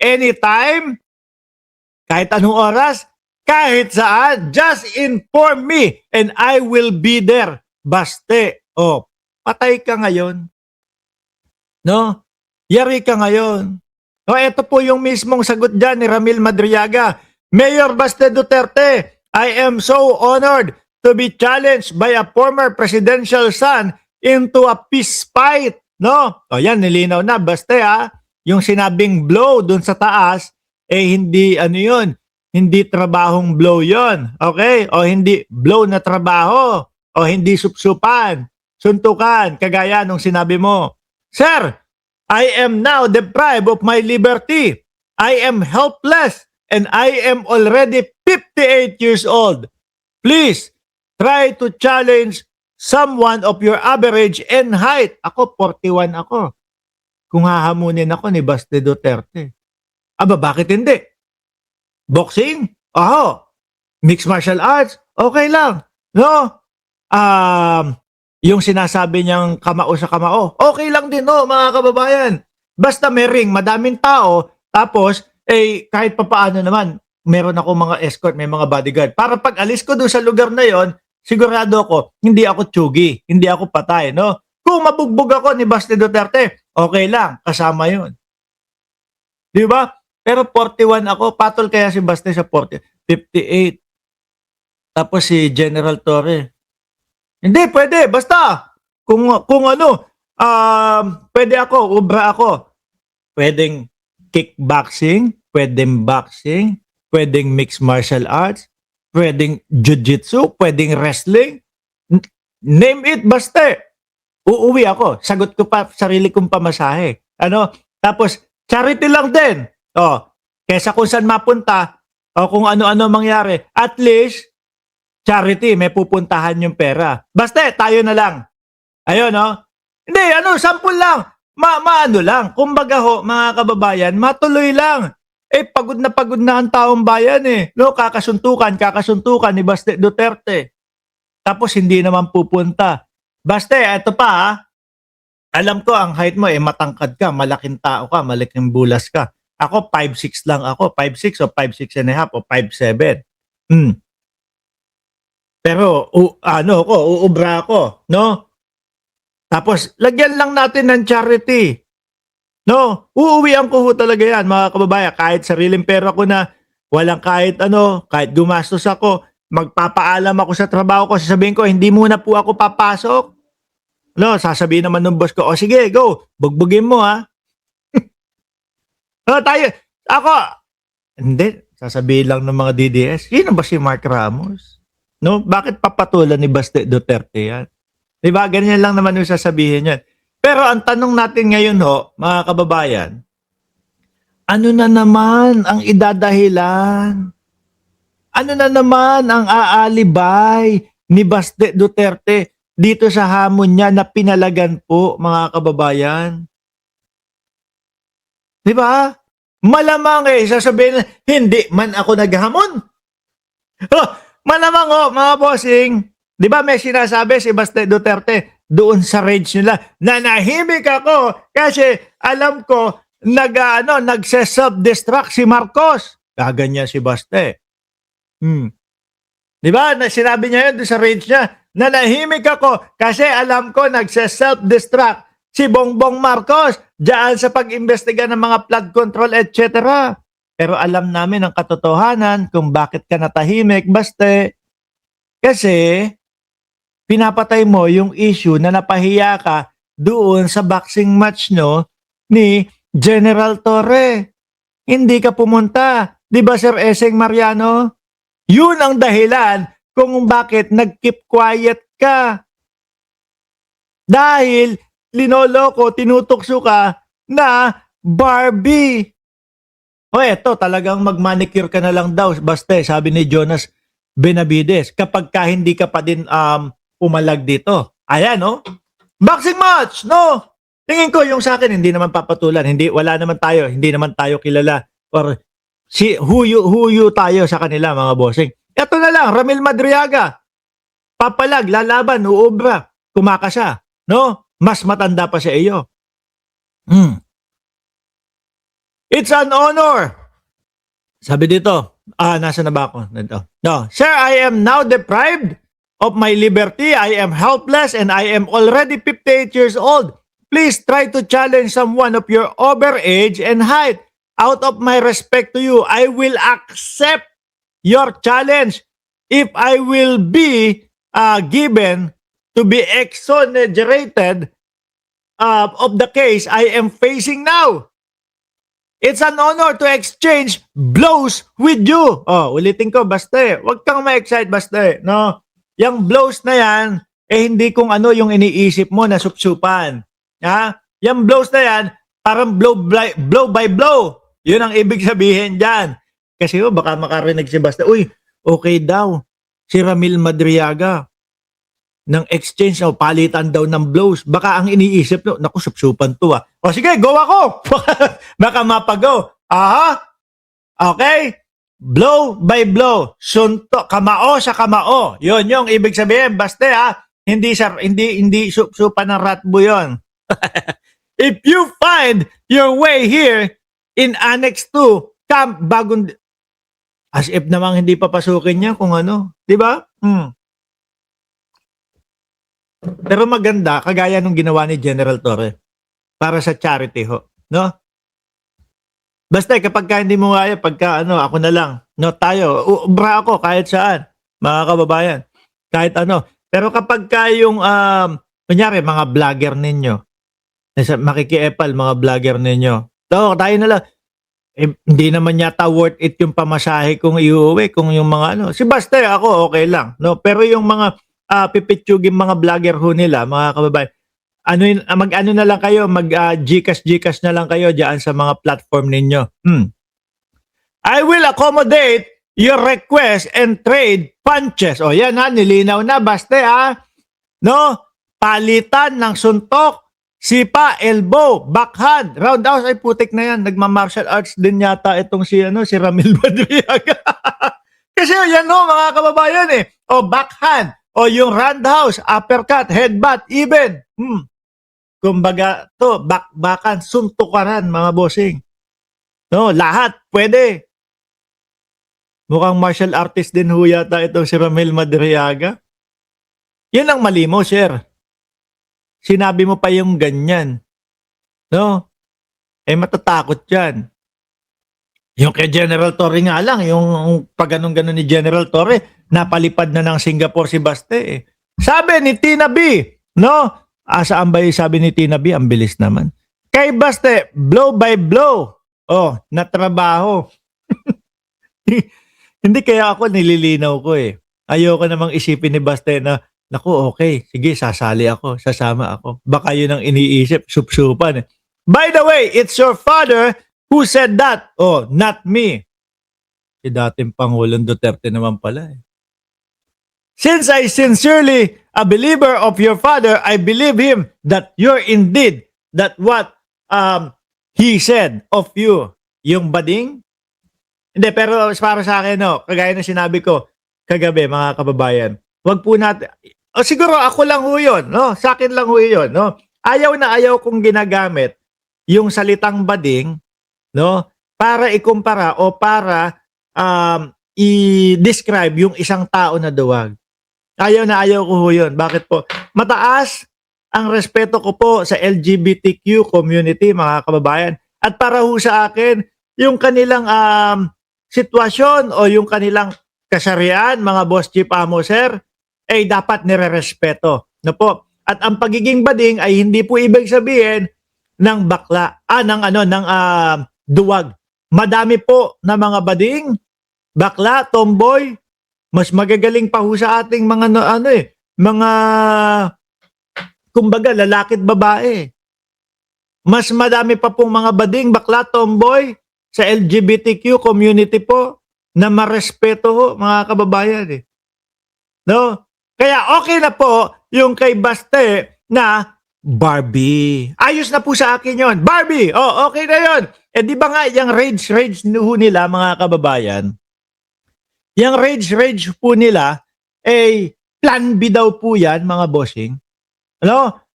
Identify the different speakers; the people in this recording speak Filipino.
Speaker 1: anytime, kahit anong oras, kahit saan, just inform me and I will be there. Baste. Oh, patay ka ngayon. No? Yari ka ngayon. O, ito po yung mismong sagot dyan ni Ramil Madriaga. Mayor Baste Duterte, I am so honored to be challenged by a former presidential son into a peace fight. No? O yan, nilinaw na. Baste ha, yung sinabing blow dun sa taas, hindi ano yun, hindi trabahong blow yon. Okay? O hindi blow na trabaho. O hindi supsupan, suntukan, kagaya nung sinabi mo. Sir, I am now deprived of my liberty. I am helpless and I am already 58 years old. Please, try to challenge someone of your average and height. Ako, 41 ako. Kung hahamunin ako ni Baste Duterte. Aba, bakit hindi? Boxing? Oho. Mixed martial arts? Okay lang. No? Yung sinasabi niyang kamao sa kamao, okay lang din no, mga kababayan. Basta may ring, madaming tao, tapos, kahit papaano naman, meron ako mga escort, may mga bodyguard. Para pag alis ko doon sa lugar na yon, sigurado ako, hindi ako tsugi, hindi ako patay, no? Kung mabugbog ako ni Baste Duterte, okay lang, kasama yon. Di ba? Pero 41 ako, patol kaya si Baste sa 58. Tapos si General Torre, hindi, pwede. Basta, kung ano, pwede ako, ubra ako. Pwedeng kickboxing, pwedeng boxing, pwedeng mixed martial arts, pwedeng jiu-jitsu, pwedeng wrestling. Name it, basta. Uuwi ako. Sagot ko pa sarili kong pamasahe. Ano? Tapos, charity lang din. O, kesa kung saan mapunta, o kung ano-ano mangyari, at least, charity, may pupuntahan yung pera. Basta, tayo na lang. Ayun, no? Hindi, sample lang. Maano lang. Kumbaga ho, mga kababayan, matuloy lang. Pagod na ang taong bayan eh. No, kakasuntukan ni Baste Duterte. Tapos hindi naman pupunta. Baste, eto pa ha. Alam ko, ang height mo, matangkad ka, malaking tao ka, malaking bulas ka. Ako, 5'6 lang ako. 5'6 o 5'6 and a half o 5'7. Pero, uubra ako, no? Tapos, lagyan lang natin ng charity. No? Uuwian ko ho talaga yan, mga kababayan. Kahit sariling pera ko na, walang kahit kahit gumastos ako, magpapaalam ako sa trabaho ko, sasabihin ko, hindi muna po ako papasok. No, sasabihin naman ng boss ko, sige, go, bugbugin mo ha. Hindi, sasabihin lang ng mga DDS, sino ba si Mark Ramos? No? Bakit papatulan ni Baste Duterte yan? Diba? Ganyan lang naman yung sasabihin yan. Pero ang tanong natin ngayon ho, mga kababayan, ano na naman ang idadahilan? Ano na naman ang aalibay ni Baste Duterte dito sa hamon niya na pinalagan po, mga kababayan? Diba? Malamang sasabihin, hindi man ako naghamon. Malamang ho, mga bossing, di ba may sinasabi si Baste Duterte doon sa rage nila, nanahimik ako kasi alam ko nagse-self-destruct si Marcos. Kaganyan si Baste. Di ba? Sinabi niya yun doon sa rage niya, nanahimik ako kasi alam ko nagse-self-destruct si Bongbong Marcos diyan sa pag-imbestiga ng mga flood control, etc. Pero alam namin ang katotohanan kung bakit ka natahimik, Baste. Kasi pinapatay mo yung issue na napahiya ka doon sa boxing match ni General Torre. Hindi ka pumunta. Di ba, Sir Eseng Mariano? Yun ang dahilan kung bakit nag-keep quiet ka. Dahil linoloko, tinutokso ka na Barbie. Eto, talagang mag-manicure ka na lang daw, Baste, sabi ni Jonas Benavides, kapag ka hindi ka pa din pumalag dito. Ayan, no? Boxing match, no? Tingin ko yung sa akin, hindi naman papatulan. Hindi naman tayo kilala. Or huyu tayo sa kanila, mga bossing. Ito na lang, Ramil Madriaga. Papalag, lalaban, uubra, kumakasa. No? Mas matanda pa sa iyo. It's an honor. Sabi dito, nasa na ba ako? No. Sir, I am now deprived of my liberty. I am helpless and I am already 58 years old. Please try to challenge someone of your overage and height. Out of my respect to you, I will accept your challenge if I will be given to be exonerated of the case I am facing now. It's an honor to exchange blows with you. Oh, ulitin ko, basta. Huwag kang ma-excite, basta. No? Yung blows na yan, hindi kung ano yung iniisip mo na supsupan. Ha? Yung blows na yan, parang blow by blow. Yun ang ibig sabihin dyan. Kasi baka makarinig si basta, uy, okay daw. Si Ramil Madriaga ng exchange o palitan daw ng blows. Baka ang iniisip nyo, naku, supsupan to ah. O sige, go ako. Baka mapago. Aha. Okay? Blow by blow. Sunto, kamao sa kamao. Yun yung ibig sabihin. Basta ha, hindi supsupan ng ratbo yun. If you find your way here in Annex 2, Camp Bagong... As if namang hindi papasukin niya kung ano. Diba? Pero maganda, kagaya nung ginawa ni General Torre para sa charity ho, no? Basta kapag hindi mo kaya, pagka ako na lang, no, tayo, ubra ako kahit saan, mga kababayan, kahit ano. Pero kapag yung, kunyari, mga vlogger ninyo, makikiepal, mga vlogger ninyo, tayo na lang, hindi naman yata worth it yung pamasahe kung iuwi, kung yung mga si basta ako, okay lang, no? Pero yung mga, pipitsugin mga vlogger ho nila, mga kababayan, mag-ano na lang kayo, Gcash na lang kayo diyan sa mga platform ninyo. I will accommodate your request and trade punches. O yan ha, nilinaw na, basta no? Palitan ng suntok, sipa, elbow, backhand, roundhouse, ay putik na yan. Nagma-martial arts din yata itong si Ramil Madriaga. Kasi yan no, mga kababayan O backhand, o yung roundhouse, uppercut, headbutt, even. Kumbaga, to, bakbakan, suntukaran, mga bossing. No, lahat, pwede. Mukhang martial artist din ho yata itong si Ramil Madriaga. Yan ang mali mo, sir. Sinabi mo pa yung ganyan. No? Matatakot yan. Yung kay General Torre nga lang, yung pag ganun-ganun ni General Torre, napalipad na ng Singapore si Baste. Sabi ni Tina B, no? Saan ba yung sabi ni Tina B? Ang bilis naman. Kay Baste, blow by blow. Oh, natrabaho. Hindi kaya ako nililinaw ko Ayoko namang isipin ni Baste na, naku, okay, sige, sasali ako, sasama ako. Baka yun ang iniisip, supsupan By the way, it's your father who said that? Oh, not me. Si dating Pangulong Duterte naman pala Since I sincerely a believer of your father, I believe him that you're indeed that what he said of you. Yung bading? Hindi, pero para sa akin, kagaya ng sinabi ko kagabi, mga kababayan, wag po natin, siguro ako lang ho yun, no? Sa akin lang ho yun, no? Ayaw na ayaw kong ginagamit yung salitang bading, no? Para ikumpara o para i-describe yung isang tao na duwag. Ayaw na ayaw ko ho yun. Bakit po? Mataas ang respeto ko po sa LGBTQ community, mga kababayan. At para ho sa akin, yung kanilang sitwasyon o yung kanilang kasarian, mga boss chief amo sir, ay dapat nire-respeto. No po? At ang pagiging bading ay hindi po ibig sabihin ng bakla, ng duwag. Madami po na mga bading, bakla, tomboy, mas magagaling pa ho sa ating mga mga kumbaga lalaki at babae. Mas madami pa pong mga bading, bakla, tomboy sa LGBTQ community po na marespeto ho, mga kababayan No? Kaya okay na po yung kay Baste na Barbie. Ayos na po sa akin yon. Barbie, okay na yon. Di ba nga yung rage nila, mga kababayan? Yung rage po nila, plan B daw po yan, mga bossing. Ano?